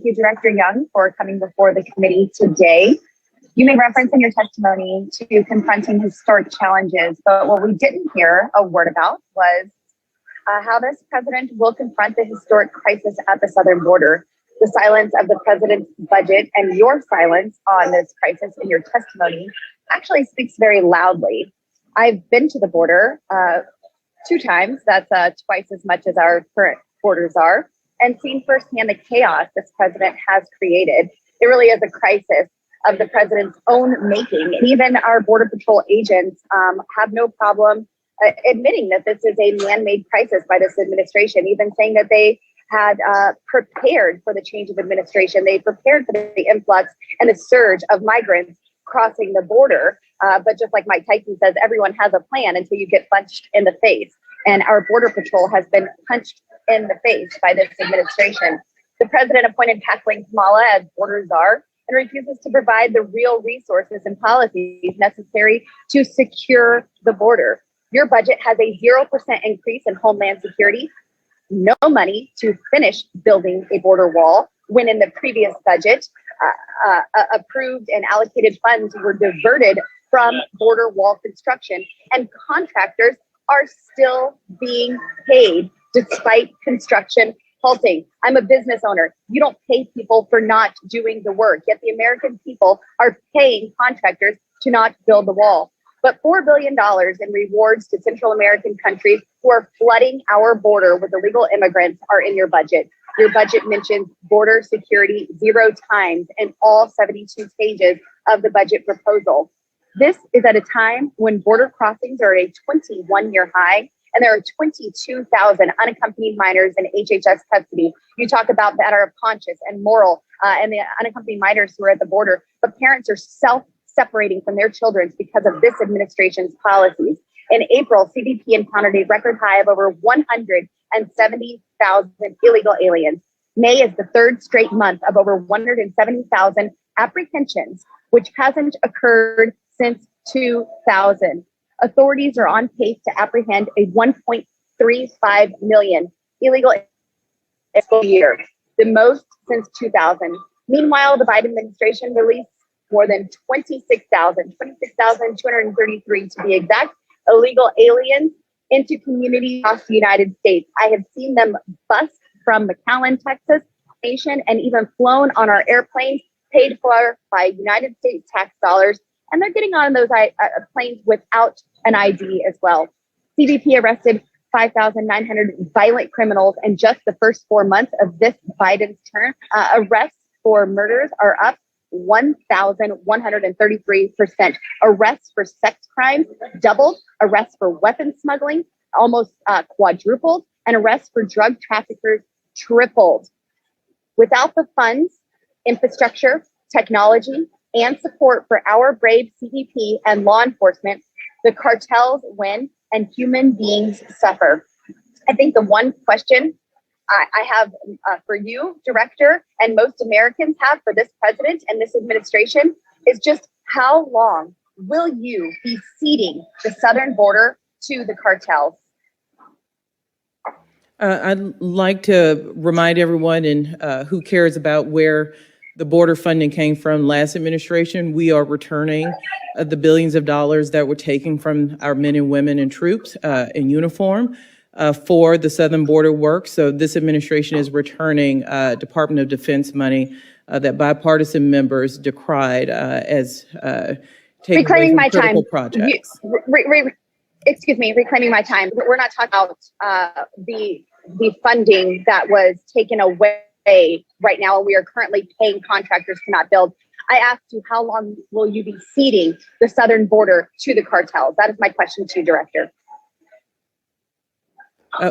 you, Director Young, for coming before the committee today. You made reference in your testimony to confronting historic challenges, but what we didn't hear a word about was how this president will confront the historic crisis at the southern border. The silence of the president's budget and your silence on this crisis in your testimony actually speaks very loudly. I've been to the border 2 times, that's twice as much as our current borders are, and seen firsthand the chaos this president has created. It really is a crisis of the president's own making. And even our Border Patrol agents have no problem admitting that this is a man-made crisis by this administration, even saying that they had prepared for the change of administration. They prepared for the influx and the surge of migrants crossing the border. But just like Mike Tyson says, everyone has a plan until you get punched in the face. And our Border Patrol has been punched in the face by this administration. The president appointed Kathleen Kamala as border czar and refuses to provide the real resources and policies necessary to secure the border. Your budget has a 0% increase in homeland security, no money to finish building a border wall, when in the previous budget, approved and allocated funds were diverted from border wall construction, and contractors are still being paid despite construction halting. I'm a business owner. You don't pay people for not doing the work, yet the American people are paying contractors to not build the wall. But $4 billion in rewards to Central American countries who are flooding our border with illegal immigrants are in your budget. Your budget mentions border security 0 times in all 72 pages of the budget proposal. This is at a time when border crossings are at a 21-year high, and there are 22,000 unaccompanied minors in HHS custody. You talk about matter of conscience and moral and the unaccompanied minors who are at the border, but parents are self-separating from their children because of this administration's policies. In April, CBP encountered a record high of over 170,000 illegal aliens. May is the 3rd straight month of over 170,000 apprehensions, which hasn't occurred since 2000. Authorities are on pace to apprehend a 1.35 million illegal aliens a year, the most since 2000. Meanwhile, the Biden administration released more than 26,233 to be exact, illegal aliens into communities across the United States. I have seen them bust from McAllen, Texas, nation, and even flown on our airplanes paid for by United States tax dollars. And they're getting on those planes without an ID as well. CBP arrested 5,900 violent criminals in just the first 4 months of this Biden's term. Arrests for murders are up 1,133%. Arrests for sex crimes doubled. Arrests for weapons smuggling almost quadrupled. And arrests for drug traffickers tripled. Without the funds, infrastructure, technology, and support for our brave CBP and law enforcement, the cartels win and human beings suffer. I think the one question I have for you, Director, and most Americans have for this president and this administration is just how long will you be ceding the southern border to the cartels? I'd like to remind everyone and who cares about where the border funding came from last administration. We are returning the billions of dollars that were taken from our men and women and troops in uniform for the southern border work. So this administration is returning Department of Defense money that bipartisan members decried as taking reclaiming away from my time. projects. Excuse me, reclaiming my time. We're not talking about the funding that was taken away right now, and we are currently paying contractors to not build. I asked you, how long will you be ceding the southern border to the cartels? That is my question to you, Director.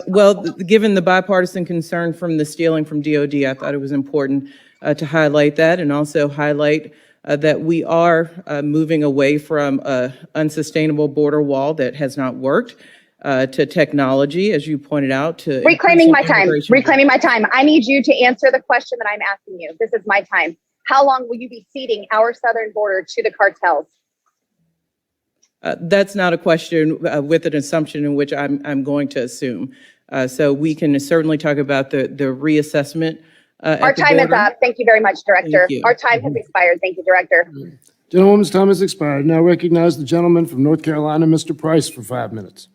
Well, given the bipartisan concern from the stealing from DOD, I thought it was important to highlight that, and also highlight that we are moving away from an unsustainable border wall that has not worked to technology, as you pointed out, to reclaiming my time. Reclaiming my time. I need you to answer the question that I'm asking you. This is my time. How long will you be ceding our southern border to the cartels? That's not a question with an assumption in which I'm going to assume. So we can certainly talk about the reassessment Our time is up. Thank you very much, Director. Thank you. Our time has expired. Thank you, Director. Gentlewoman's time has expired. Now recognize the gentleman from North Carolina, Mr. Price, for 5 minutes.